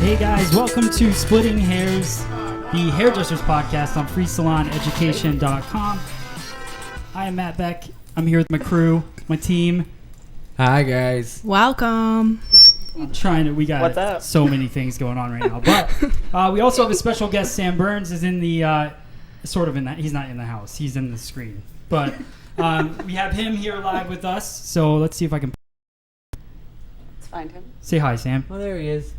Hey guys, welcome to Splitting Hairs, the hairdressers podcast on freesaloneducation.com. I am Matt Beck. I'm here with my crew, my team. Hi guys. Welcome. We got so many things going on right now. But we also have a special guest. Sam Burns is in the, he's not in the house. He's in the screen. But we have him here live with us. So let's see if I can. Let's find him. Say hi, Sam. Oh, there he is.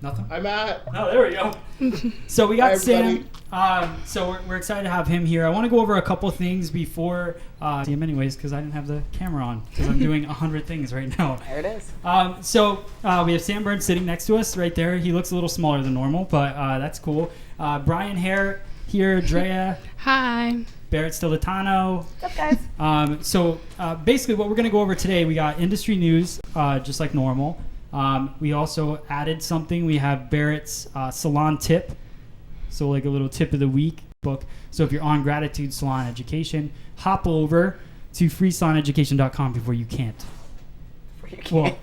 Nothing? Hi, Matt. Oh, there we go. So we got Hi, Sam. So we're excited to have him here. I want to go over a couple things before see him anyways, because I didn't have the camera on because I'm doing 100 things right now. There it is. We have Sam Burns sitting next to us right there. He looks a little smaller than normal, but that's cool. Brian Hare here, Drea. Hi. Barrett Stilitano. What's up, guys? Basically what we're going to go over today, we got industry news, just like normal. We also added something. We have Barrett's salon tip. So like a little tip of the week book. So if you're on Gratitude Salon Education, hop over to freesaloneducation.com before you can't. Well,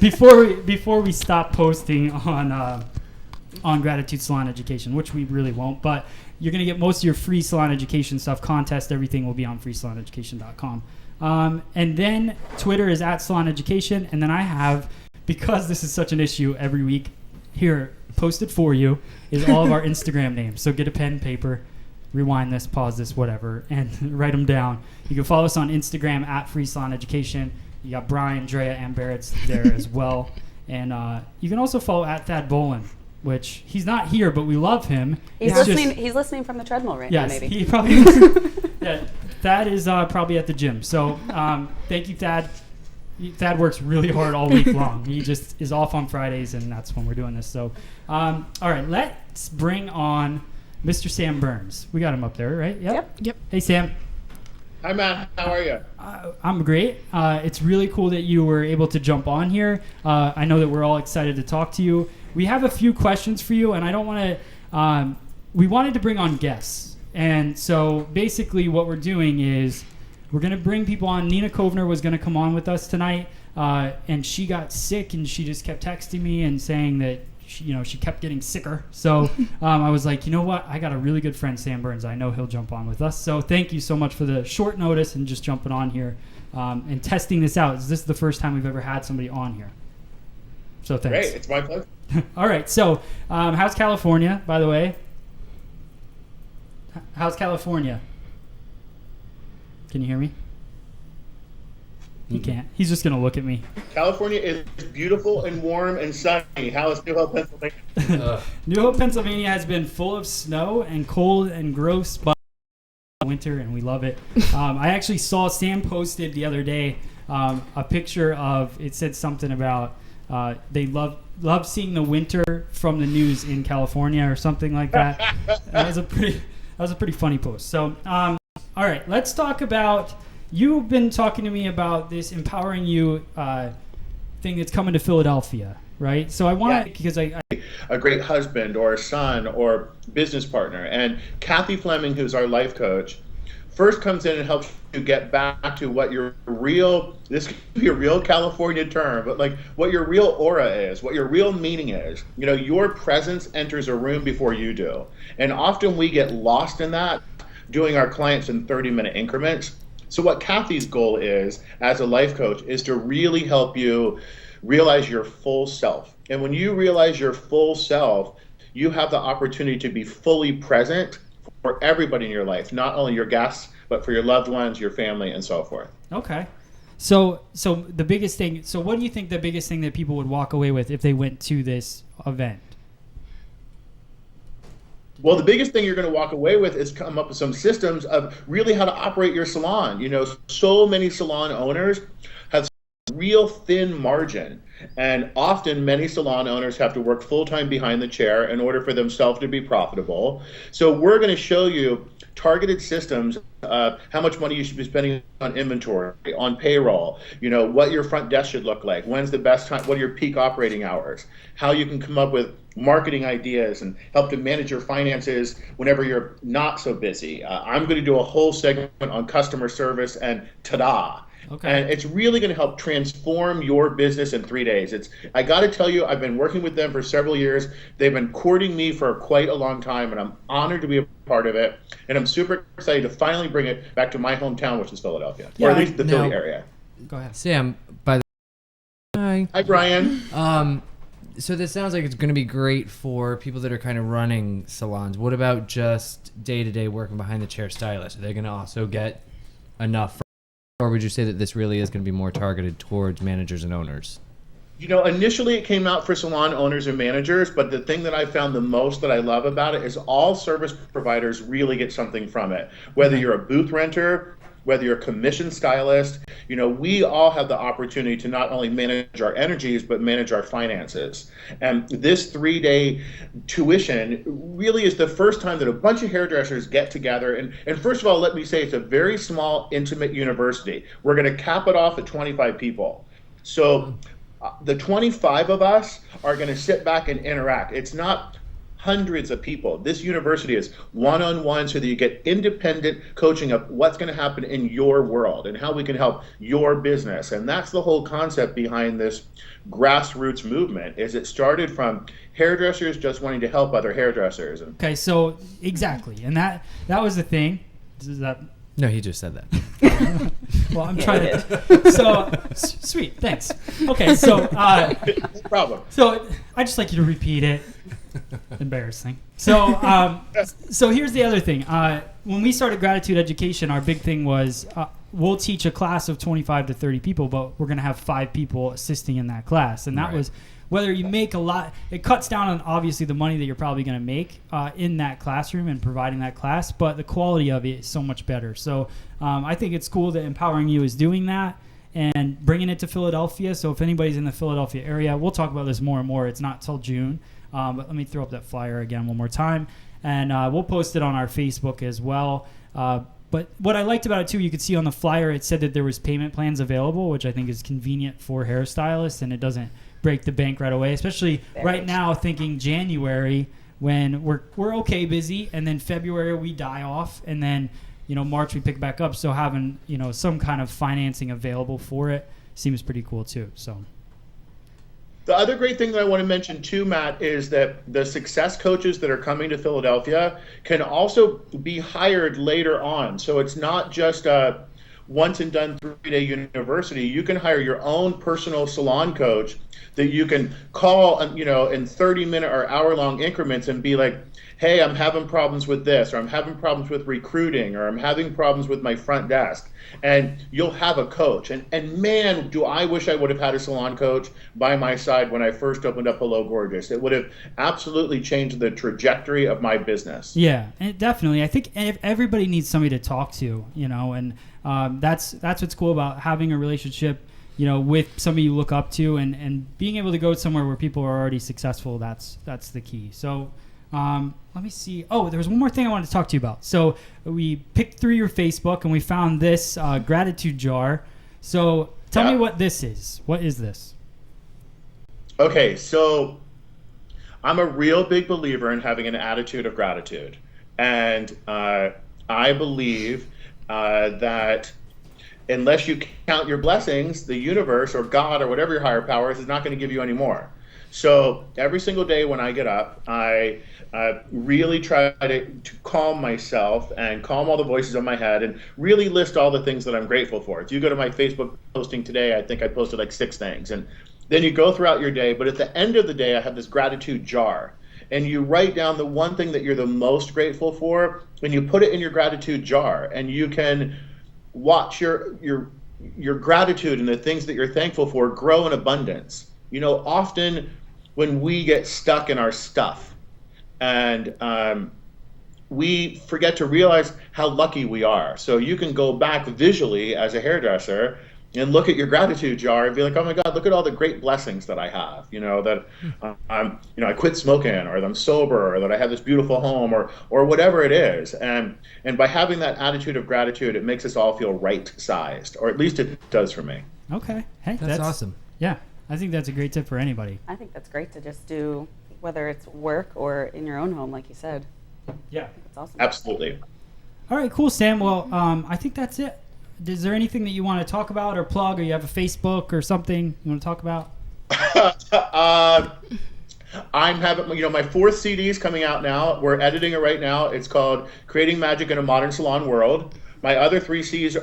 before we stop posting on Gratitude Salon Education, which we really won't, but you're going to get most of your free salon education stuff, contest, everything will be on freesaloneducation.com. And then Twitter is at Salon Education. And then I have, because this is such an issue every week, here posted for you is all of our Instagram names. So get a pen, paper, rewind this, pause this, whatever, and write them down. You can follow us on Instagram at Free Salon Education. You got Brian, Drea, and Barrett's there as well. And you can also follow at Thad Bolin, which he's not here, but we love him. He's listening from the treadmill right now, maybe. Yes, he probably yeah, Thad is probably at the gym. So thank you, Thad. Thad works really hard all week long. He just is off on Fridays, and that's when we're doing this. So, all right, let's bring on Mr. Sam Burns. We got him up there, right? Yep. Hey, Sam. Hi, Matt. How are you? I'm great. It's really cool that you were able to jump on here. I know that we're all excited to talk to you. We have a few questions for you, and I don't want to we wanted to bring on guests. And so basically what we're doing is we're going to bring people on. Nina Kovner was going to come on with us tonight, and she got sick, and she just kept texting me and saying that she kept getting sicker. So I was like, you know what? I got a really good friend, Sam Burns. I know he'll jump on with us. So thank you so much for the short notice and just jumping on here and testing this out. This is the first time we've ever had somebody on here. So thanks. Great. It's my pleasure. All right. So how's California, by the way? How's California? Can you hear me? He can't. He's just going to look at me. California is beautiful and warm and sunny. How is New Hope, Pennsylvania? New Hope, Pennsylvania has been full of snow and cold and gross, but winter, and we love it. I actually saw Sam posted the other day a picture of, it said something about they love seeing the winter from the news in California or something like that. That was a pretty funny post. So, all right, let's talk about. You've been talking to me about this Empowering You thing that's coming to Philadelphia, right? So I want to, because I a great husband or a son or business partner. And Kathy Fleming, who's our life coach, first comes in and helps you get back to what your real, this could be a real California term, but like what your real aura is, what your real meaning is. Your presence enters a room before you do. And often we get lost in that, doing our clients in 30-minute increments. So what Kathy's goal is, as a life coach, is to really help you realize your full self. And when you realize your full self, you have the opportunity to be fully present for everybody in your life, not only your guests, but for your loved ones, your family, and so forth. Okay. So the biggest thing, so what do you think the biggest thing that people would walk away with if they went to this event? Well, the biggest thing you're going to walk away with is come up with some systems of really how to operate your salon. So many salon owners have real thin margin, and often many salon owners have to work full-time behind the chair in order for themselves to be profitable. So we're going to show you targeted systems, how much money you should be spending on inventory, on payroll, what your front desk should look like, when's the best time, what are your peak operating hours, how you can come up with marketing ideas and help to manage your finances whenever you're not so busy. I'm going to do a whole segment on customer service, and ta-da! Okay. And it's really going to help transform your business in 3 days. I got to tell you, I've been working with them for several years. They've been courting me for quite a long time, and I'm honored to be a part of it. And I'm super excited to finally bring it back to my hometown, which is Philadelphia, or at least the Philly area. Go ahead. Sam, by the way, Hi, Brian. So this sounds like it's going to be great for people that are kind of running salons. What about just day-to-day working behind the chair stylists? Are they going to also get enough? Or would you say that this really is going to be more targeted towards managers and owners? Initially it came out for salon owners and managers, but the thing that I found the most that I love about it is all service providers really get something from it. Whether you're a booth renter, whether you're a commission stylist, we all have the opportunity to not only manage our energies, but manage our finances. And this 3-day tuition really is the first time that a bunch of hairdressers get together. And first of all, let me say it's a very small, intimate university. We're going to cap it off at 25 people. So the 25 of us are going to sit back and interact. It's not hundreds of people. This university is one-on-one so that you get independent coaching of what's going to happen in your world and how we can help your business. And that's the whole concept behind this grassroots movement. Is it started from hairdressers just wanting to help other hairdressers. Okay, so exactly. And that was the thing. Is that No, he just said that. well, I'm trying to. So sweet, thanks. Okay, so No problem. So I just like you to repeat it. Embarrassing. So so here's the other thing. When we started Gratitude Education, our big thing was we'll teach a class of 25 to 30 people, but we're going to have 5 people assisting in that class, and that was whether you make a lot. It cuts down on obviously the money that you're probably going to make in that classroom and providing that class, but the quality of it is so much better. So I think it's cool that Empowering You is doing that and bringing it to Philadelphia. So if anybody's in the Philadelphia area, we'll talk about this more and more. It's not till June. But let me throw up that flyer again one more time. And we'll post it on our Facebook as well. But what I liked about it, too, you could see on the flyer, it said that there was payment plans available, which I think is convenient for hairstylists, and it doesn't break the bank right away, especially right now thinking January when we're okay busy, and then February we die off, and then March we pick back up. So having some kind of financing available for it seems pretty cool, too. So. The other great thing that I want to mention too, Matt, is that the success coaches that are coming to Philadelphia can also be hired later on. So it's not just a once and done 3-day university. You can hire your own personal salon coach that you can call, in 30-minute or hour-long increments and be like, hey, I'm having problems with this, or I'm having problems with recruiting, or I'm having problems with my front desk. And you'll have a coach. And man, do I wish I would have had a salon coach by my side when I first opened up Hello Gorgeous. It would have absolutely changed the trajectory of my business. Yeah, and definitely. I think if everybody needs somebody to talk to, and that's what's cool about having a relationship, with somebody you look up to, and being able to go somewhere where people are already successful. That's the key. So. Let me see. Oh, there was one more thing I wanted to talk to you about. So we picked through your Facebook and we found this gratitude jar. So tell me what this is. What is this? Okay, so I'm a real big believer in having an attitude of gratitude. And I believe that unless you count your blessings, the universe or God or whatever your higher power is not going to give you any more. So every single day when I get up, I really try to calm myself and calm all the voices in my head and really list all the things that I'm grateful for. If you go to my Facebook posting today, I think I posted like 6 things. And then you go throughout your day. But at the end of the day, I have this gratitude jar. And you write down the one thing that you're the most grateful for, and you put it in your gratitude jar. And you can watch your gratitude and the things that you're thankful for grow in abundance. Often when we get stuck in our stuff and we forget to realize how lucky we are. So you can go back visually as a hairdresser and look at your gratitude jar and be like, oh my God, look at all the great blessings that I have, that I quit smoking, or that I'm sober, or that I have this beautiful home, or whatever it is. And by having that attitude of gratitude, it makes us all feel right-sized, or at least it does for me. Okay. Hey, that's awesome. Yeah. I think that's a great tip for anybody. I think that's great to just do, whether it's work or in your own home, like you said. Yeah. That's awesome. Absolutely. All right, cool, Sam. Well, I think that's it. is there anything that you want to talk about or plug, or you have a Facebook or something you want to talk about? I'm having, my fourth CD is coming out now. We're editing it right now. It's called Creating Magic in a Modern Salon World. My other three CDs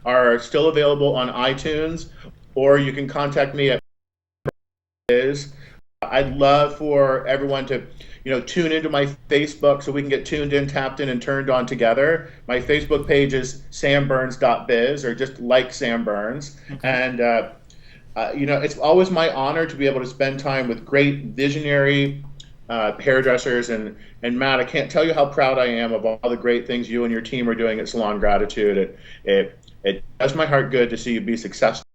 are still available on iTunes, or you can contact me at I'd love for everyone to, tune into my Facebook so we can get tuned in, tapped in, and turned on together. My Facebook page is samburns.biz, or just like Sam Burns. Okay. And, it's always my honor to be able to spend time with great visionary hairdressers. And Matt, I can't tell you how proud I am of all the great things you and your team are doing at Salon Gratitude. It does my heart good to see you be successful.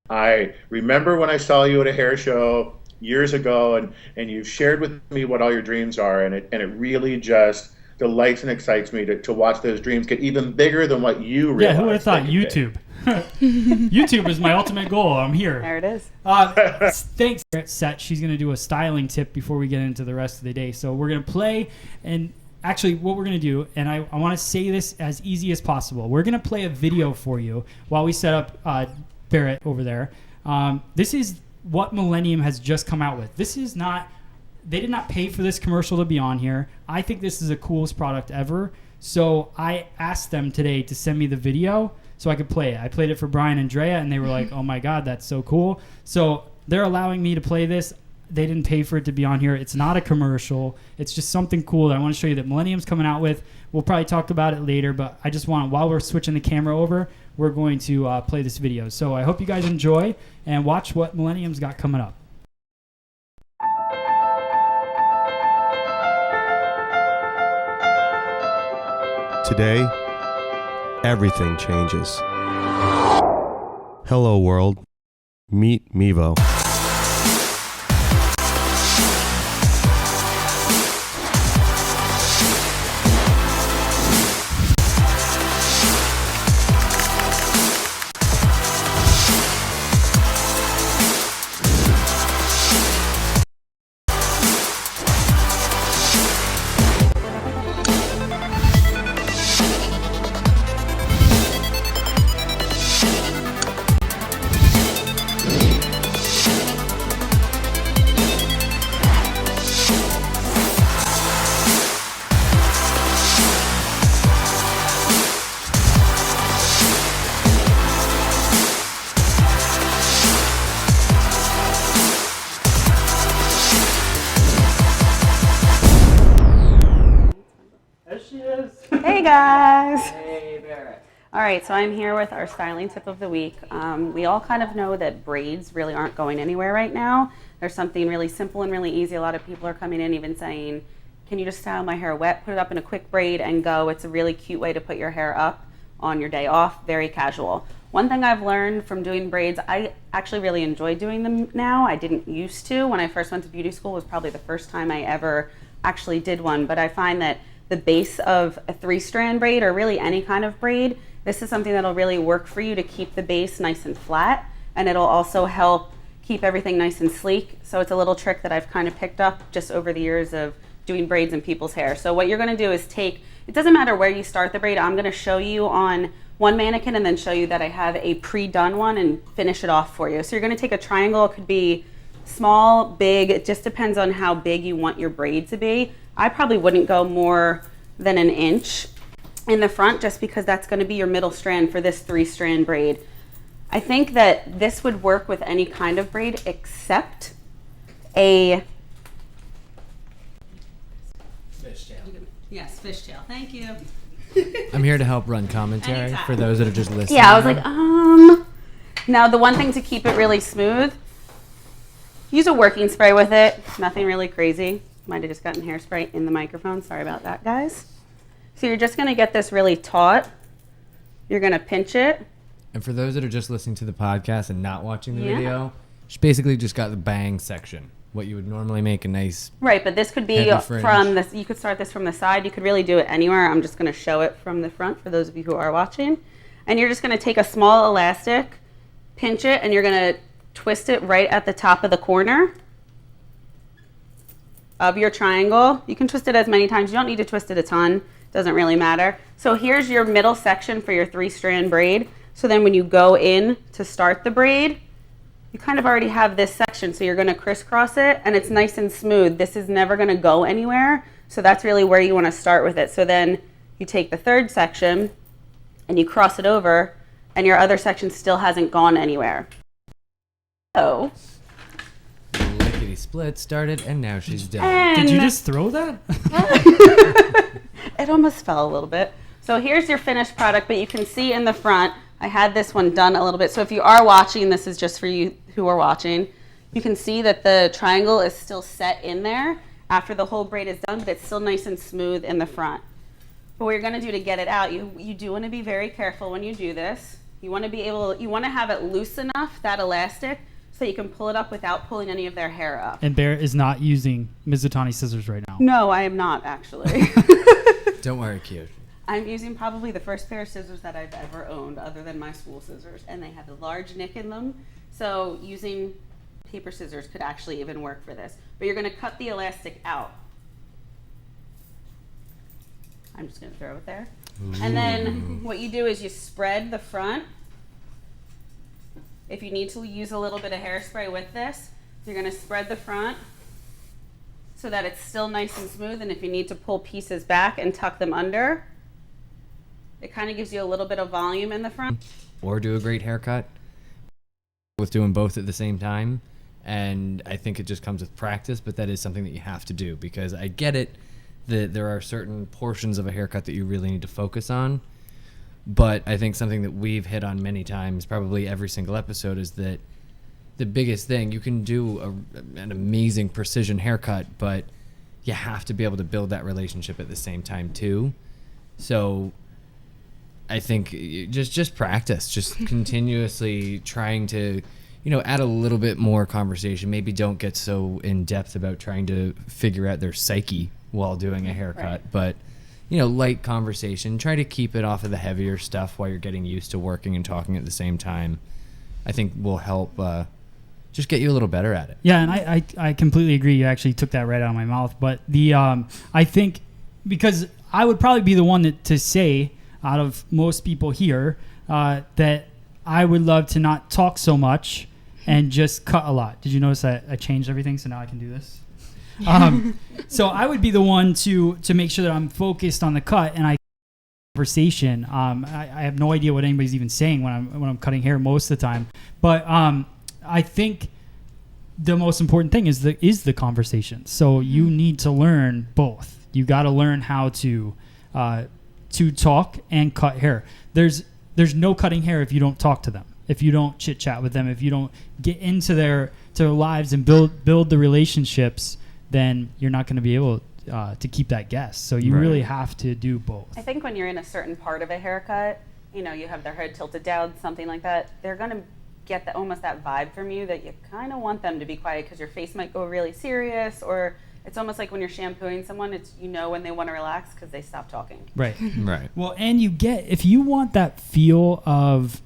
I remember when I saw you at a hair show years ago, and you've shared with me what all your dreams are, and it really just delights and excites me to watch those dreams get even bigger than what you realized. Yeah, who would have thought YouTube? YouTube is my ultimate goal. I'm here. There it is. Thanks. Set. She's going to do a styling tip before we get into the rest of the day. So we're going to play, and actually what we're going to do, and I want to say this as easy as possible. We're going to play a video for you while we set up Barrett over there. This is what Millennium has just come out with. This is not, they did not pay for this commercial to be on here. I think this is the coolest product ever. So I asked them today to send me the video so I could play it. I played it for Brian and Drea, and they were like, oh my God, that's so cool. So they're allowing me to play this. They didn't pay for it to be on here. It's not a commercial. It's just something cool that I want to show you that Millennium's coming out with. We'll probably talk about it later, but I just want, while we're switching the camera over, we're going to play this video. So I hope you guys enjoy and watch what Millennium's got coming up. Today, everything changes. Hello world, meet Mevo. Hey guys. Hey Barrett. All right, so I'm here with our styling tip of the week. We all kind of know that braids really aren't going anywhere right now. There's something really simple and really easy. A lot of people are coming in even saying, can you just style my hair wet, put it up in a quick braid and go. It's a really cute way to put your hair up on your day off, very casual. One thing I've learned from doing braids, I actually really enjoy doing them now. I didn't used to. When I first went to beauty school was probably the first time I ever actually did one, but I find that the base of a 3-strand braid, or really any kind of braid, this is something that'll really work for you to keep the base nice and flat, and it'll also help keep everything nice and sleek. So it's a little trick that I've kind of picked up just over the years of doing braids in people's hair. So what you're going to do is take, it doesn't matter where you start the braid, I'm going to show you on one mannequin and then show you that I have a pre-done one and finish it off for you. So you're going to take a triangle. It could be small, big, it just depends on how big you want your braid to be. I probably wouldn't go more than an inch in the front, just because that's going to be your middle strand for this 3-strand braid. I think that this would work with any kind of braid except a fishtail. Yes, fishtail. Thank you. I'm here to help run commentary Anytime. for those that are just listening. Yeah, I was like, Now the one thing to keep it really smooth, use a working spray with it. Nothing really crazy. Might have just gotten hairspray in the microphone. Sorry about that, guys. So you're just going to get this really taut. You're going to pinch it. And for those that are just listening to the podcast and not watching the video, she basically just got the bang section. What you would normally make a nice, right, but this could be from this. You could start this from the side. You could really do it anywhere. I'm just going to show it from the front for those of you who are watching. And you're just going to take a small elastic, pinch it, and you're going to twist it right at the top of the corner. of your triangle. You can twist it as many times. You don't need to twist it a ton. Doesn't really matter. So here's your middle section for your 3-strand braid. So then when you go in to start the braid, you kind of already have this section. So you're going to crisscross it, and it's nice and smooth. This is never going to go anywhere. So that's really where you want to start with it. So then you take the 3rd section and you cross it over, and your other section still hasn't gone anywhere. So Lickety split started, and now she's done. and Did you just throw that? it almost fell a little bit. So here's your finished product, but you can see in the front, I had this one done a little bit. So if you are watching, this is just for you who are watching, you can see that the triangle is still set in there after the whole braid is done, but it's still nice and smooth in the front. But what you're going to do to get it out, you do want to be very careful when you do this. You want to have it loose enough, that elastic, so you can pull it up without pulling any of their hair up. And Bear is not using Mizutani scissors right now. No, I am not actually. Don't worry, cute. I'm using probably the first pair of scissors that I've ever owned other than my school scissors, and they have a large nick in them. So using paper scissors could actually even work for this. But you're going to cut the elastic out. I'm just going to throw it there. And then what you do is you spread the front. If you need to use a little bit of hairspray with this, you're going to spread the front so that it's still nice and smooth. And if you need to pull pieces back and tuck them under, it kind of gives you a little bit of volume in the front. Or do a great haircut with doing both at the same time. And I think it just comes with practice, but that is something that you have to do, because I get it that there are certain portions of a haircut that you really need to focus on. But I think something that we've hit on many times, probably every single episode, is that the biggest thing, you can do an amazing precision haircut, but you have to be able to build that relationship at the same time too. So I think just practice, just continuously trying to, add a little bit more conversation. Maybe don't get so in depth about trying to figure out their psyche while doing a haircut, Right. but light conversation. Try to keep it off of the heavier stuff while you're getting used to working and talking at the same time. I think will help just get you a little better at it. Yeah, and I completely agree. You actually took that right out of my mouth. But I think, because I would probably be the one to say out of most people here that I would love to not talk so much and just cut a lot. Did you notice that I changed everything, so now I can do this? So I would be the one to make sure that I'm focused on the cut and I conversation. I have no idea what anybody's even saying when I'm cutting hair most of the time. But I think the most important thing is the conversation. So you need to learn both. You got to learn how to talk and cut hair. There's no cutting hair if you don't talk to them, if you don't chit chat with them, if you don't get into their lives and build the relationships. Then you're not going to be able to keep that guest. So you really have to do both. I think when you're in a certain part of a haircut, you have their head tilted down, something like that, they're going to get almost that vibe from you that you kind of want them to be quiet, because your face might go really serious, or it's almost like when you're shampooing someone, it's when they want to relax because they stop talking. Right. Right. Well, and if you want that feel of,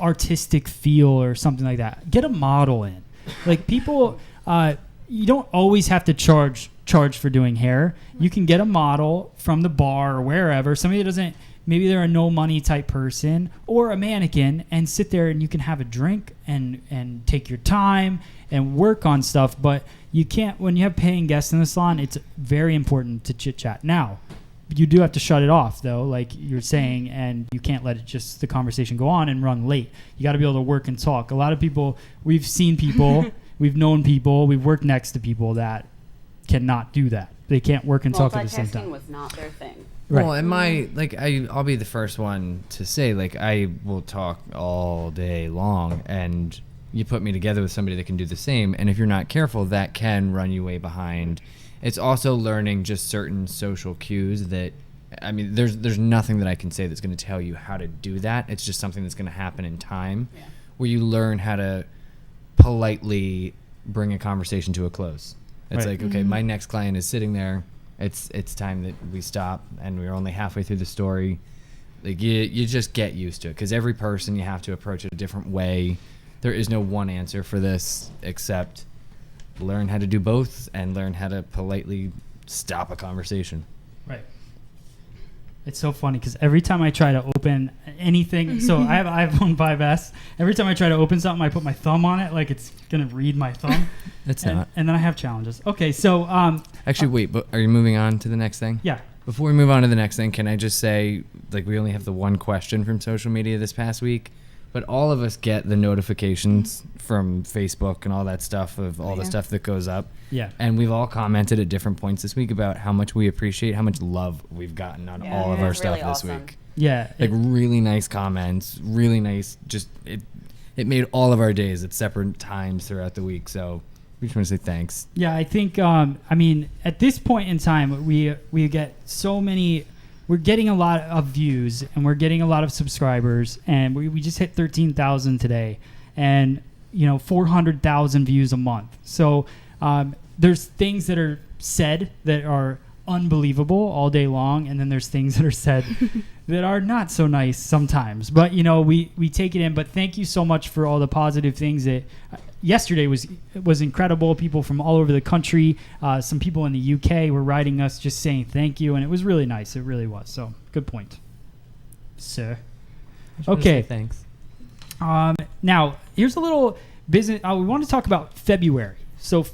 artistic feel or something like that, get a model in. Like people... you don't always have to charge for doing hair. You can get a model from the bar or wherever, somebody that doesn't, maybe they're a no money type person, or a mannequin, and sit there and you can have a drink and take your time and work on stuff. But you can't, when you have paying guests in the salon, it's very important to chit chat. Now, you do have to shut it off though, like you're saying, and you can't let the conversation go on and run late. You got to be able to work and talk. A lot of people, we've seen people we've known people, we've worked next to people that cannot do that. They can't work and talk at the same time. Multitasking was not their thing. Right. Well, and I'll be the first one to say, I will talk all day long, and you put me together with somebody that can do the same, and if you're not careful, that can run you way behind. It's also learning just certain social cues that, there's nothing that I can say that's going to tell you how to do that. It's just something that's going to happen in time, where you learn how to politely bring a conversation to a close. It's Right. like, okay, my next client is sitting there. It's time that we stop, and we're only halfway through the story. Like you just get used to it, because every person, you have to approach it a different way. There is no one answer for this, except learn how to do both and learn how to politely stop a conversation. Right. It's so funny because every time I try to open anything, so I have iPhone 5S. Every time I try to open something, I put my thumb on it like it's gonna read my thumb. It's and, not. And then I have challenges. Okay, so Actually, wait. But are you moving on to the next thing? yeah. Before we move on to the next thing, can I just say, like, we only have the one question from social media this past week, but all of us get the notifications from Facebook and all that stuff of all the stuff that goes up. Yeah. And we've all commented at different points this week about how much we appreciate how much love we've gotten on all of our it's stuff really this awesome. week. Yeah. Like, really nice comments, really nice. Just it made all of our days at separate times throughout the week. So we just want to say thanks. Yeah, I think I mean at this point in time we get so many. We're getting a lot of views and we're getting a lot of subscribers, and we just hit 13,000 today, and 400,000 views a month. So there's things that are said that are unbelievable all day long, and then there's things that are said that are not so nice sometimes. But we take it in. But thank you so much for all the positive things that. Yesterday was incredible. People from all over the country, some people in the UK were writing us just saying thank you, and it was really nice. It really was. So good point, sir. Okay. Thanks. Now here's a little business. We want to talk about February. So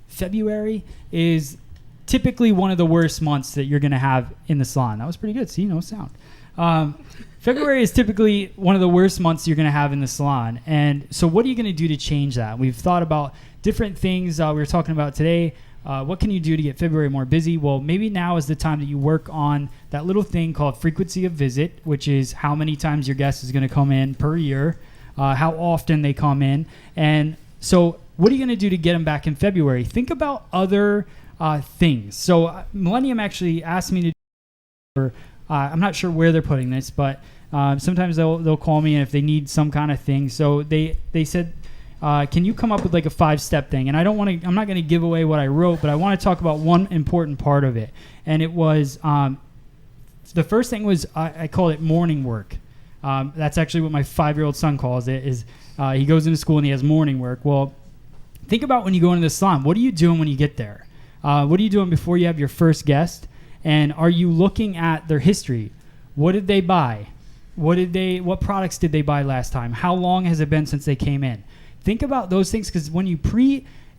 February is typically one of the worst months that you're going to have in the salon. That was pretty good. See, no sound. February is typically one of the worst months you're going to have in the salon. And so what are you going to do to change that? We've thought about different things we were talking about today. What can you do to get February more busy? Well, maybe now is the time that you work on that little thing called frequency of visit, which is how many times your guest is going to come in per year, how often they come in. And so what are you going to do to get them back in February? Think about other things. So Millennium actually asked me to I'm not sure where they're putting this, but sometimes they'll call me and if they need some kind of thing. So they said, can you come up with like a 5-step thing? And I'm not going to give away what I wrote, but I want to talk about one important part of it. And it was, the first thing was, I call it morning work. That's actually what my 5-year-old son calls it, is he goes into school and he has morning work. Well, think about when you go into the salon. What are you doing when you get there? What are you doing before you have your first guest? And are you looking at their history? What did they buy? What products did they buy last time? How long has it been since they came in? Think about those things, because when you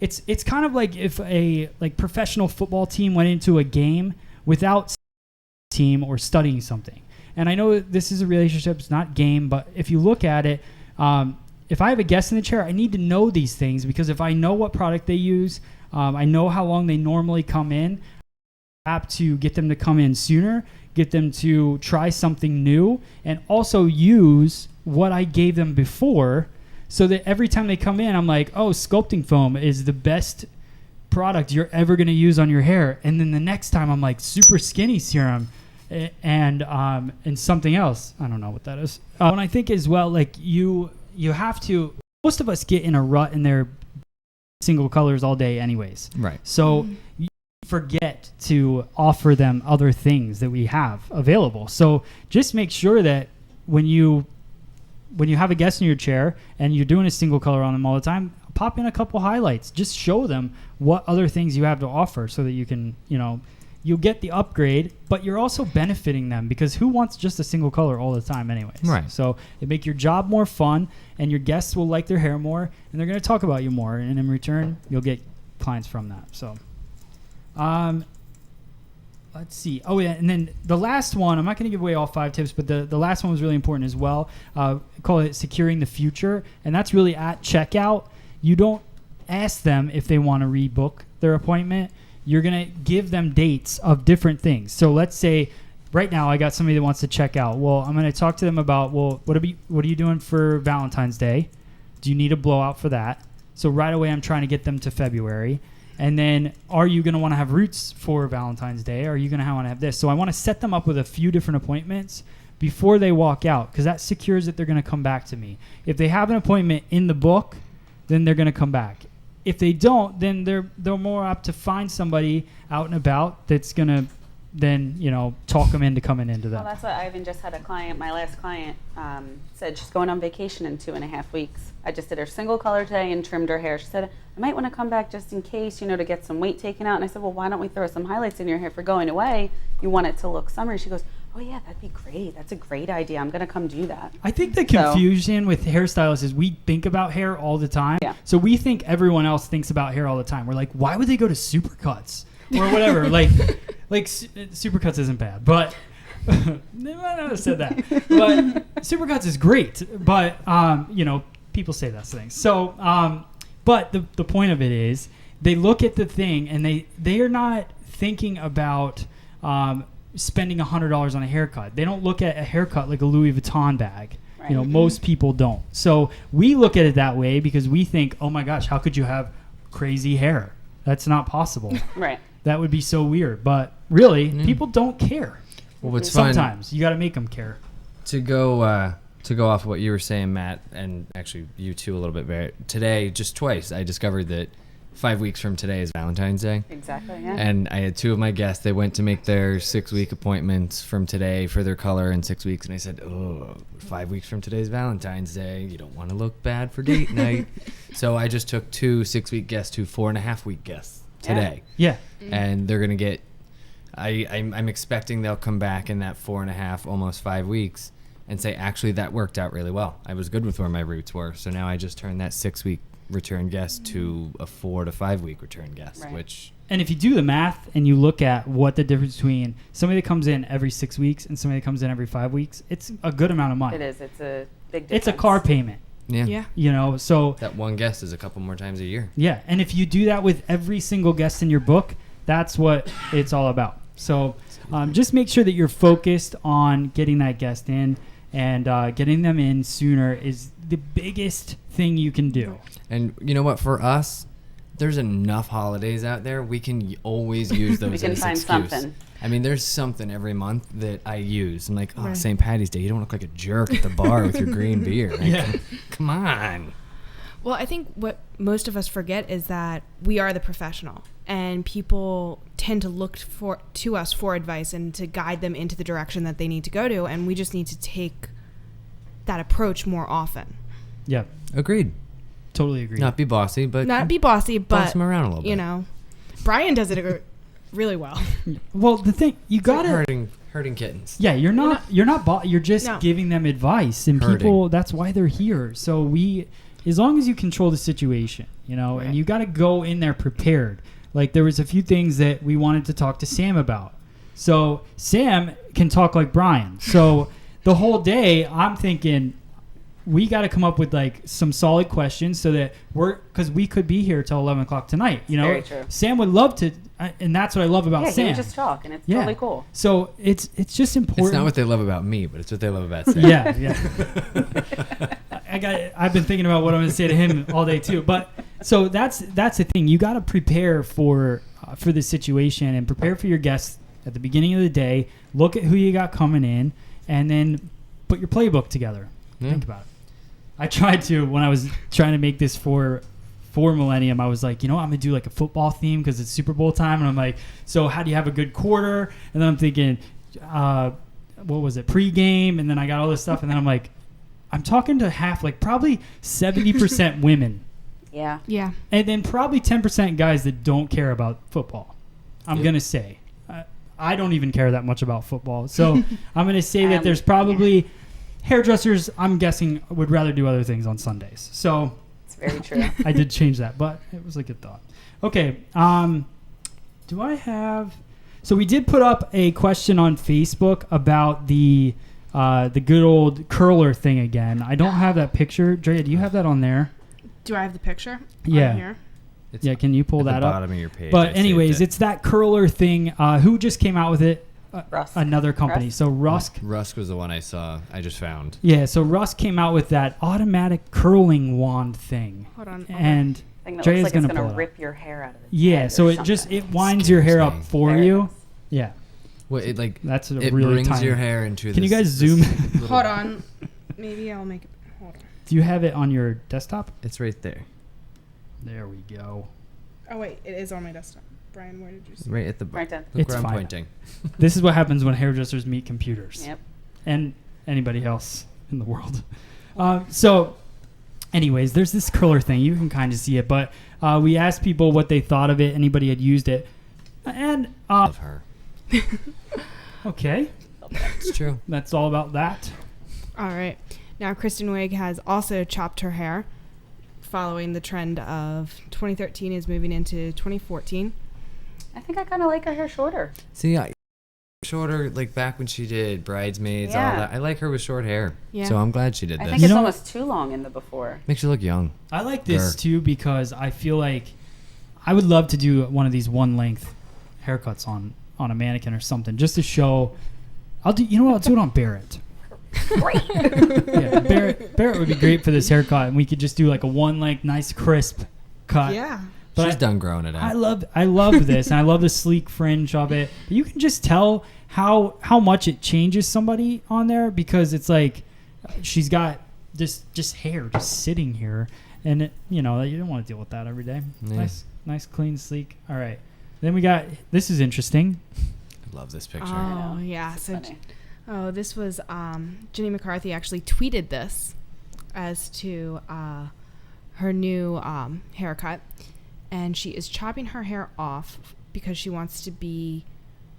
it's kind of like if a professional football team went into a game without team or studying something. And I know this is a relationship, it's not game, but if you look at it, if I have a guest in the chair, I need to know these things, because if I know what product they use, I know how long they normally come in, apt to get them to come in sooner, get them to try something new, and also use what I gave them before, so that every time they come in, I'm like, oh, sculpting foam is the best product you're ever going to use on your hair. And then the next time I'm like, super skinny serum and something else. I don't know what that is. And I think as well, like you have to, most of us get in a rut in their single colors all day anyways. Right. So you forget to offer them other things that we have available. So just make sure that when you have a guest in your chair and you're doing a single color on them all the time, pop in a couple highlights. Just show them what other things you have to offer, so that you can, you'll get the upgrade, but you're also benefiting them, because who wants just a single color all the time anyways? Right. So it make your job more fun, and your guests will like their hair more, and they're going to talk about you more, and in return, you'll get clients from that. So, let's see. Oh, yeah, and then the last one, I'm not going to give away all 5 tips, but the last one was really important as well. Call it securing the future, and that's really at checkout. You don't ask them if they want to rebook their appointment. You're going to give them dates of different things. So let's say right now I got somebody that wants to check out. Well, I'm going to talk to them about, well, what are you doing for Valentine's Day? Do you need a blowout for that? So right away I'm trying to get them to February. And then, are you going to want to have roots for Valentine's Day? Are you going to want to have this? So I want to set them up with a few different appointments before they walk out, because that secures that they're going to come back to me. If they have an appointment in the book, then they're going to come back. If they don't, then they're more apt to find somebody out and about that's going to then talk them into coming into Well, that. that's what I even just had a client. My last client said she's going on vacation in 2.5 weeks. I just did her single color today and trimmed her hair. She said, I might want to come back just in case, to get some weight taken out. And I said, well, why don't we throw some highlights in your hair for going away? You want it to look summery. She goes, oh yeah, that'd be great. That's a great idea. I'm going to come do that. I think the confusion with hairstylists is we think about hair all the time. Yeah. So we think everyone else thinks about hair all the time. We're like, why would they go to Supercuts or whatever? like Supercuts isn't bad, but they might not have said that. But Supercuts is great, but people say those things. So, but the point of it is they look at the thing and they are not thinking about spending $100 on a haircut. They don't look at a haircut like a Louis Vuitton bag. Right. Most people don't. So we look at it that way because we think, oh my gosh, how could you have crazy hair? That's not possible. Right. That would be so weird. But really, people don't care. Well, what's fun Sometimes you got to make them care. to go off what you were saying, Matt, and actually you too a little bit, Barrett. Today, just twice, I discovered that 5 weeks from today is Valentine's Day. Exactly, yeah. And I had two of my guests. They went to make their 6-week appointments from today for their color in 6 weeks. And I said, 5 weeks from today is Valentine's Day. You don't want to look bad for date night. So I just took 2 6-week guests, 2 4.5-week guests today. Yeah. And they're going to get, I'm expecting they'll come back in that 4.5, almost 5 weeks and say, actually, that worked out really well. I was good with where my roots were. So now I just turned that 6-week return guest to a 4 to 5 week return guest, Right. which... And if you do the math and you look at what the difference between somebody that comes in every 6 weeks and somebody that comes in every 5 weeks, it's a good amount of money. It is. It's a big difference. It's a car payment, Yeah. so That one guest is a couple more times a year. yeah. And if you do that with every single guest in your book, that's what it's all about. So just make sure that you're focused on getting that guest in, and getting them in sooner is the biggest thing you can do. And you know what? For us, there's enough holidays out there. We can always use those We can as find excuse. something. I mean, there's something every month that I use. I'm like, Right. St. Patty's Day. You don't look like a jerk at the bar with your green beer. Like, Yeah. Come on. Well, I think what most of us forget is that we are the professional, and people tend to look to us for advice and to guide them into the direction that they need to go to, and we just need to take that approach more often. Yeah, Agreed. totally agree. Not be bossy, but Not be bossy, but boss them around a little bit. Brian does it really well. Well, the thing you It's like gotta hurting kittens. Yeah, you're not you're just No. giving them advice, and Hurting. people, that's why they're here. So as long as you control the situation, and you got to go in there prepared. Like there was a few things that we wanted to talk to Sam about. So Sam can talk like Brian. So the whole day I'm thinking we got to come up with like some solid questions so that because we could be here till 11 o'clock tonight. Very true. Sam would love to, and that's what I love about Yeah, Sam. he would just talk, and it's Yeah. totally cool. So it's just important. It's not what they love about me, but it's what they love about Sam. Yeah. I've been thinking about what I'm going to say to him all day too. But so that's the thing. You got to prepare for this situation and prepare for your guests at the beginning of the day. Look at who you got coming in, and then put your playbook together. Yeah. Think about it. I tried to when I was trying to make this for Millennium. I was like, I'm going to do like a football theme because it's Super Bowl time, and I'm like, so how do you have a good quarter? And then I'm thinking, what was it, pregame? And then I got all this stuff, and then I'm like, I'm talking to probably 70% women, Yeah. Yeah. and then probably 10% guys that don't care about football. I'm going to say. I don't even care that much about football. So I'm going to say that there's probably hairdressers, I'm guessing, would rather do other things on Sundays. So It's very true. I did change that, but it was a good thought. Okay. Do I have... So we did put up a question on Facebook about the good old curler thing again. I don't have that picture. Drea, do you have that on there? Do I have the picture? Yeah. On here? It's Yeah, can you pull at that the up? bottom of your page. I But saved anyways, it. it's that curler thing. Who just came out with it? Rusk. Another company. Rusk? So Rusk. Rusk was the one I just found. Yeah, so Rusk came out with that automatic curling wand thing. Hold on. And Thing that Drea's looks like it's gonna pull going it to up. rip your hair out of the Yeah, head so or it just something. it winds your hair up Scares me. for There it you. is. Yeah, Well, it like that's a it really brings tiny. your hair into. Can you this- guys zoom? this little- Hold on. Maybe I'll make it. Hold on. Do you have it on your desktop? It's right there. There we go. Oh, wait. It is on my desktop. Brian, where did you see? Right at the Right down. Look It's where I'm fine. pointing. This is what happens when hairdressers meet computers. Yep. And anybody else in the world. So, anyways, there's this curler thing. You can kind of see it, but we asked people what they thought of it. Anybody had used it, and Love her. okay, It's true. that's all about that. All right. Now, Kristen Wiig has also chopped her hair, following the trend of 2013 is moving into 2014. I think I kind of like her hair shorter. See, shorter, like back when she did Bridesmaids, all Yeah. that. I like her with short hair. Yeah. So I'm glad she did I this. think You it's know- almost too long in the before. Makes you look young. I like this Grr. too because I feel like I would love to do one of these one length haircuts on a mannequin or something just to show. I'll do. You know what? I'll do it on Barrett. Great. Yeah, Barrett would be great for this haircut, and we could just do like a one length, nice crisp cut. Yeah. But She's I- done growing it out. I love this, and I love the sleek fringe of it. But you can just tell how much it changes somebody on there because it's like she's got this just hair just sitting here, and it, you know you don't want to deal with that every day. Yeah. Nice, clean, sleek. All right, then we got this is interesting. I love this picture. Oh, yeah. It's So, funny. this was Jenny McCarthy actually tweeted this as to her new haircut. And she is chopping her hair off because she wants to be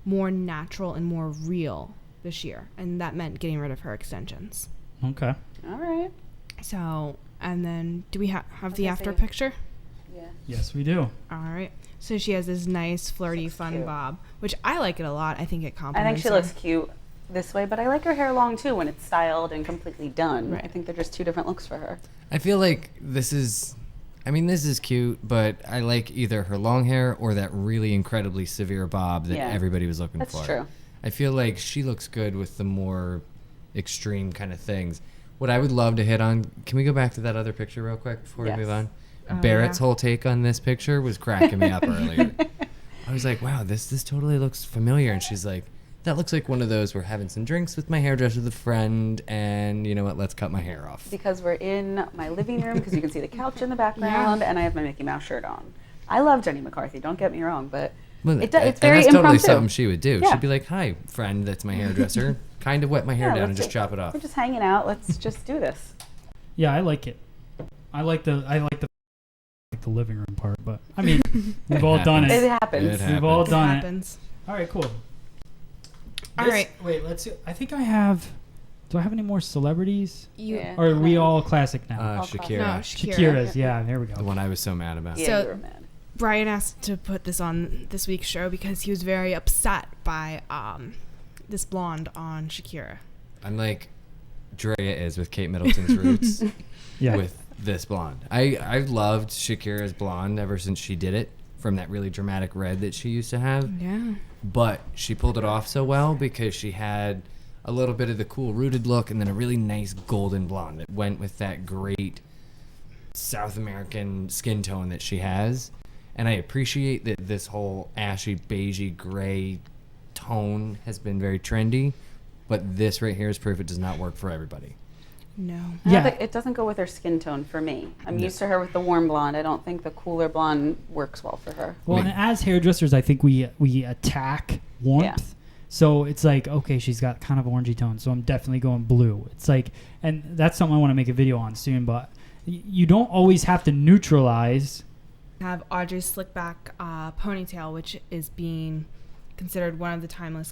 more natural and more real this year. And that meant getting rid of her extensions. Okay. All right. So, and then do we have the Okay, after so- picture? Yeah. Yes, we do. All right. So she has this nice, flirty, Looks fun cute. bob, which I like it a lot. I think it I compliments think she her. looks cute this way, but I like her hair long too when it's styled and completely done. Right. I think they're just two different looks for her. I feel like this is cute, but I like either her long hair or that really incredibly severe bob that Yeah. everybody was looking That's for. true. I feel like she looks good with the more extreme kind of things. What I would love to hit on, can we go back to that other picture real quick before Yes. we move on? Oh, Barrett's yeah. whole take on this picture was cracking me up earlier. I was like, wow, this totally looks familiar. And she's like, that looks like one of those, we're having some drinks with my hairdresser with a friend, and you know what, let's cut my hair off. Because we're in my living room, because you can see the couch in the background, and I have my Mickey Mouse shirt on. I love Jenny McCarthy, don't get me wrong, but Well, it's and very that's totally impromptu. something she would do. Yeah. She'd be like, hi, friend, that's my hairdresser. Kind of wet my hair Yeah, down let's and just do- chop it off. We're just hanging out. Let's just do this. Yeah, I like it. I like the living room part, but I mean, we've all done It it. happens. It We've all It done it. happens. All right, cool. All This- right. Wait, let's see. I think I have. Do I have any more celebrities? You, Or are we all classic now? All Shakira, No, Shakira's. Yeah, there we the go. one I was so mad about. Yeah, So- you were mad. Brian asked to put this on this week's show because he was very upset by this blonde on Shakira. I'm like Drea is with Kate Middleton's roots Yeah. with this blonde. I've loved Shakira's blonde ever since she did it from that really dramatic red that she used to have. Yeah. But she pulled it off so well because she had a little bit of the cool rooted look and then a really nice golden blonde that went with that great South American skin tone that she has. And I appreciate that this whole ashy, beigey, gray tone has been very trendy. But this right here is proof it does not work for everybody. No. I don't Yeah. think- it doesn't go with her skin tone for me. I'm No. used to her with the warm blonde. I don't think the cooler blonde works well for her. Well, and as hairdressers, I think we attack warmth. Yeah. So it's like, okay, she's got kind of orangey tone, so I'm definitely going blue. It's like, and that's something I want to make a video on soon. But you don't always have to neutralize. Have Audrey's slick back ponytail, which is being considered one of the timeless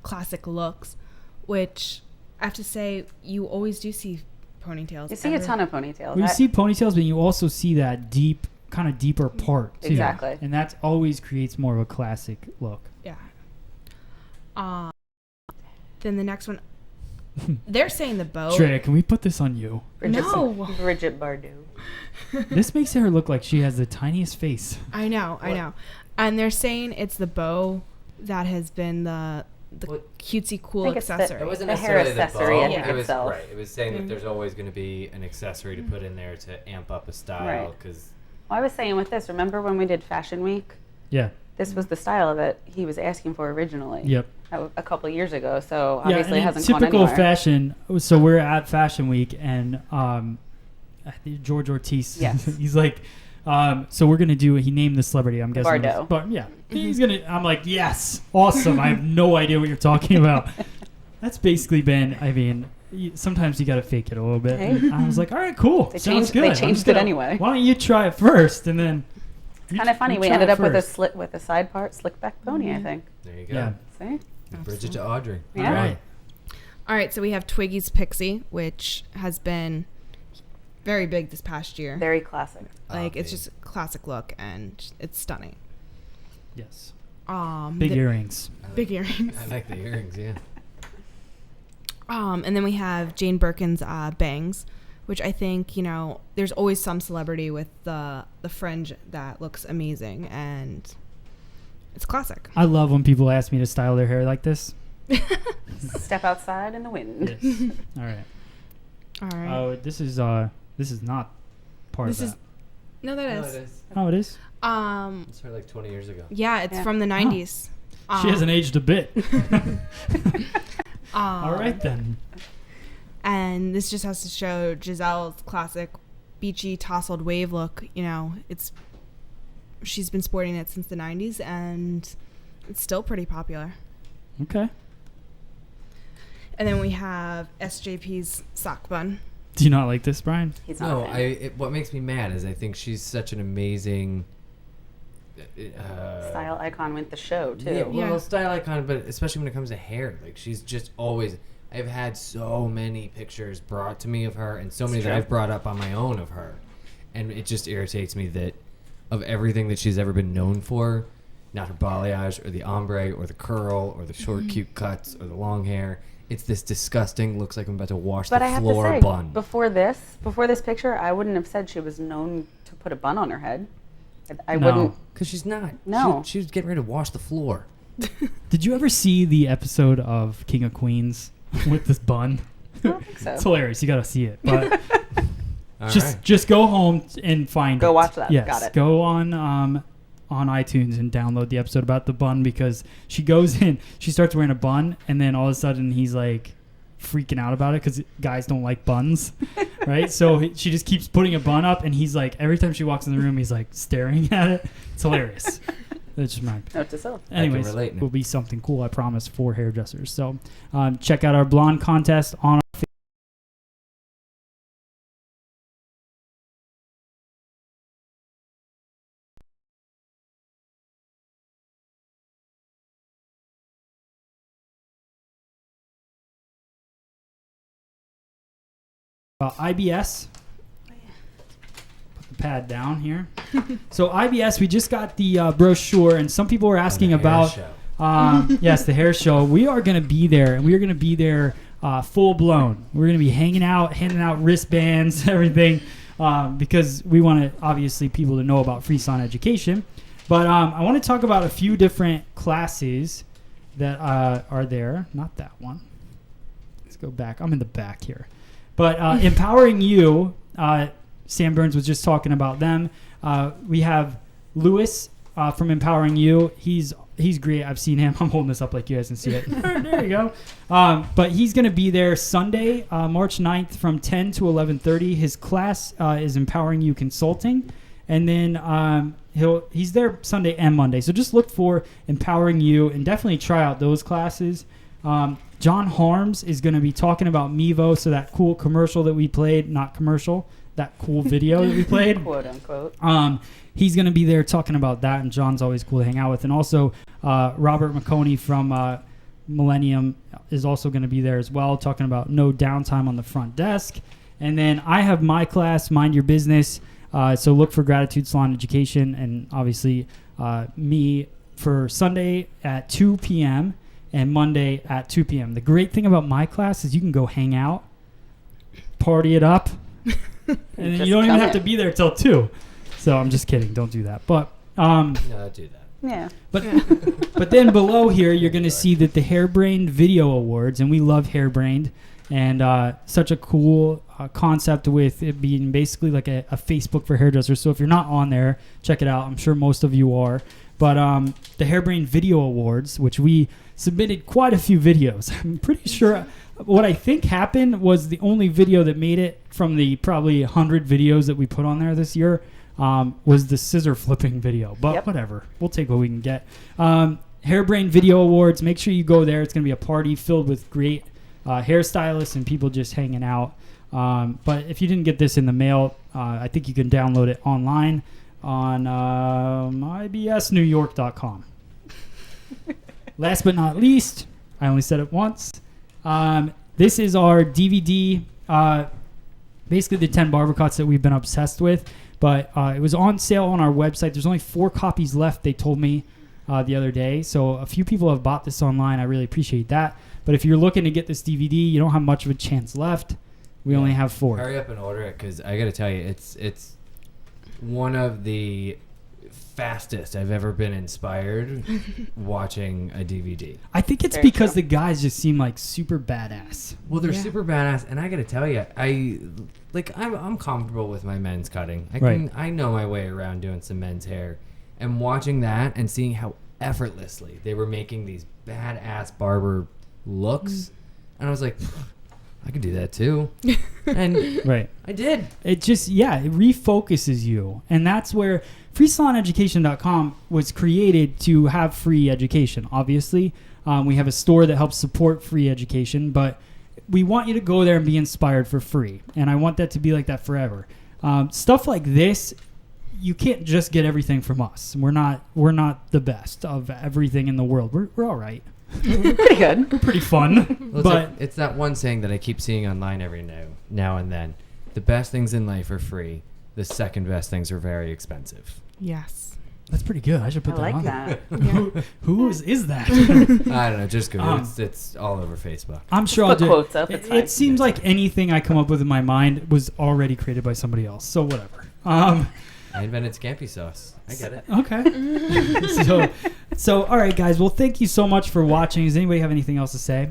classic looks, which I have to say you always do see ponytails. You see a ton of ponytails. Well, you I- see ponytails, but you also see that deep, kind of deeper part too. Exactly. And that always creates more of a classic look. Yeah. Then the next one, they're saying the bow. Drea, can we put this on you? No. Bridget Bardot. This makes her look like she has the tiniest face. I know. And they're saying it's the bow that has been the What- cutesy cool I think it's the- accessory. It wasn't The hair necessarily the accessory, bow. I think, It was itself. right. It was saying Mhm. that there's always going to be an accessory to put in there to amp up a style. Right. Because Well, I was saying with this, remember when we did Fashion Week? Yeah. This was the style that he was asking for originally. Yep. A couple of years ago, so Yeah, obviously it and hasn't gone typical anywhere. fashion. So we're at Fashion Week, and I think George Ortiz. Yes. He's like, so we're gonna do. He named the celebrity. I'm guessing. Bardot. But yeah, I'm like, yes, awesome. I have no idea what you're talking about. That's basically been, I mean, sometimes you got to fake it a little bit. Hey. And I was like, all right, cool. They Sounds changed- good. they I'm changed just it gonna- anyway. Why don't you try it first, and then Kind of funny. We try ended it up with a first. slit with a side part, slick back pony, I think. There you go. Yeah. See? Bridge it to Audrey. Yeah. All right. All right, so we have Twiggy's Pixie, which has been very big this past year. Very classic. Like it's Okay. just a classic look and it's stunning. Yes. Big earrings. big earrings. I like the earrings, yeah. And then we have Jane Birkin's bangs, which I think, you know, there's always some celebrity with the fringe that looks amazing and it's classic. I love when people ask me to style their hair like this. Step outside in the wind. Yes. All right. All right. Oh, this is not part This of is- that. No, that No, is. it is. Oh, it is. It's her like 20 years ago. Yeah, it's Yeah. from the 90s. She hasn't aged a bit. Um, All right then. And this just has to show Giselle's classic beachy tousled wave look. You know, she's been sporting it since the 90s and it's still pretty popular. Okay. And then we have SJP's sock bun. Do you not like this, Brian? He's not No, a fan. what makes me mad is I think she's such an amazing Style icon with the show, too. Yeah, well, Yeah. style icon, but especially when it comes to hair, like she's just always. I've had so many pictures brought to me of her, and so many that true. I've brought up on my own of her, and it just irritates me that of everything that she's ever been known for, not her balayage or the ombre or the curl or the short cute cuts or the long hair. It's this disgusting. Looks like I'm about to wash But the I have floor to say, bun. before this picture, I wouldn't have said she was known to put a bun on her head. I No. wouldn't. Because she's not. No. She was getting ready to wash the floor. Did you ever see the episode of King of Queens with this bun? I don't think so. It's hilarious. You got to see it. But All just right. just go home and find it. Go watch that. Yes. Got it. Go on iTunes and download the episode about the bun because she goes in, she starts wearing a bun, and then all of a sudden he's like freaking out about it because guys don't like buns, right? So she just keeps putting a bun up, and he's like, every time she walks in the room, he's like staring at it. It's hilarious. That's just my. Note to self. Anyways, relate now. will be something cool, I promise, for hairdressers. So check out our blonde contest on our IBS. Put the pad down here. So IBS, we just got the brochure, and some people were asking The hair about. show. Yes, the hair show. We are going to be there, and we are going to be there full blown. We're going to be hanging out, handing out wristbands, everything, because we want to obviously people to know about Freestyle education. But I want to talk about a few different classes that are there. Not that one. Let's go back. I'm in the back here. But Empowering You, Sam Burns was just talking about them. We have Lewis from Empowering You. He's great. I've seen him. I'm holding this up like you guys can see it. There you go. But he's going to be there Sunday, March 9th from 10 to 11:30. His class is Empowering You Consulting. And then he's there Sunday and Monday. So just look for Empowering You and definitely try out those classes. John Harms is going to be talking about Mevo, so that cool commercial that we played, not commercial, that cool video that we played. Quote unquote. He's going to be there talking about that, and John's always cool to hang out with. And also, Robert McConey from Millennium is also going to be there as well, talking about no downtime on the front desk. And then I have my class, Mind Your Business. So look for Gratitude Salon Education, and obviously me for Sunday at 2 p.m. and Monday at 2 p.m. The great thing about my class is you can go hang out, party it up, and then Just you don't even come have in. to be there till 2. So I'm just kidding. Don't do that. But No, do that. Yeah. but then below here, you're going to see that the Hairbrained Video Awards, and we love Hairbrained, and such a cool concept with it being basically like a Facebook for hairdressers. So if you're not on there, check it out. I'm sure most of you are. But the Hairbrained Video Awards, which we submitted quite a few videos. I'm pretty sure what I think happened was the only video that made it from the probably 100 videos that we put on there this year was the scissor flipping video. But Yep. whatever. We'll take what we can get. Hairbrain Video Awards. Make sure you go there. It's going to be a party filled with great hairstylists and people just hanging out. But if you didn't get this in the mail, I think you can download it online on ibsnewyork.com. Last but not least, I only said it once. This is our DVD, basically the 10 barber cuts that we've been obsessed with. But it was on sale on our website. There's only 4 copies left, they told me the other day. So a few people have bought this online. I really appreciate that. But if you're looking to get this DVD, you don't have much of a chance left. We only have 4. Hurry up and order it, because I got to tell you, it's one of the fastest I've ever been inspired watching a DVD. I think it's Very because true. the guys just seem like super badass. Well, they're Yeah. super badass, and I got to tell you, I'm comfortable with my men's cutting. Right. I know my way around doing some men's hair, and watching that and seeing how effortlessly they were making these badass barber looks, and I was like, I could do that too. And Right. I did. It just, it refocuses you. And that's where freesaloneducation.com was created, to have free education. Obviously, we have a store that helps support free education, but we want you to go there and be inspired for free. And I want that to be like that forever. Stuff like this, you can't just get everything from us. We're not the best of everything in the world. We're all right. Pretty good. We're pretty fun. Well, but it's that one saying that I keep seeing online every now and then. The best things in life are free. The second best things are very expensive. Yes. that's pretty good. I should I put that like on. that. Yeah. Who is that? I don't know. Just Google. Um, It's all over Facebook. I'm sure I'll Put do quotes up, it. it's fine. It seems like anything I come up with in my mind was already created by somebody else. So whatever. I invented scampi sauce. I get it. Okay. so all right, guys. Well, thank you so much for watching. Does anybody have anything else to say?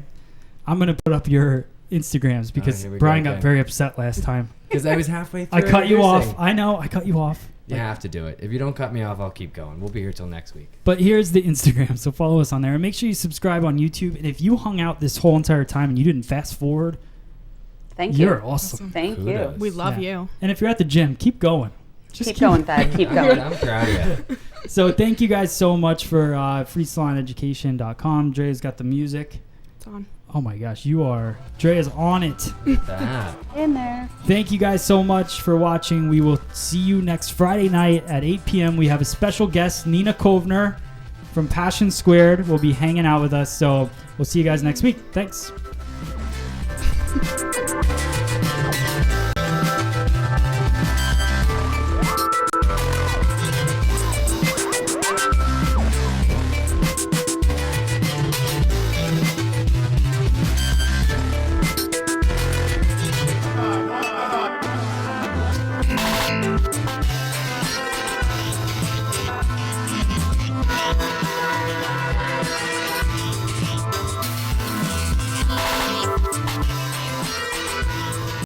I'm gonna put up your Instagrams because here we go Brian got again. very upset last time. Because I was halfway through. I cut you off. introducing. I know. I cut you off. You have to do it. If you don't cut me off, I'll keep going. We'll be here till next week. But here's the Instagram. So follow us on there. And make sure you subscribe on YouTube. And if you hung out this whole entire time and you didn't fast forward, Thank you. you're awesome. Thank Kudos. you. We love Yeah. you. And if you're at the gym, keep going. Just Keep going, Thad. Keep going. I'm proud of you. So thank you guys so much for freesaloneducation.com. Dre's got the music. It's on. Oh my gosh, Dre is on it. That. In there. Thank you guys so much for watching. We will see you next Friday night at 8 p.m. We have a special guest, Nina Kovner from Passion Squared, will be hanging out with us. So we'll see you guys next week. Thanks.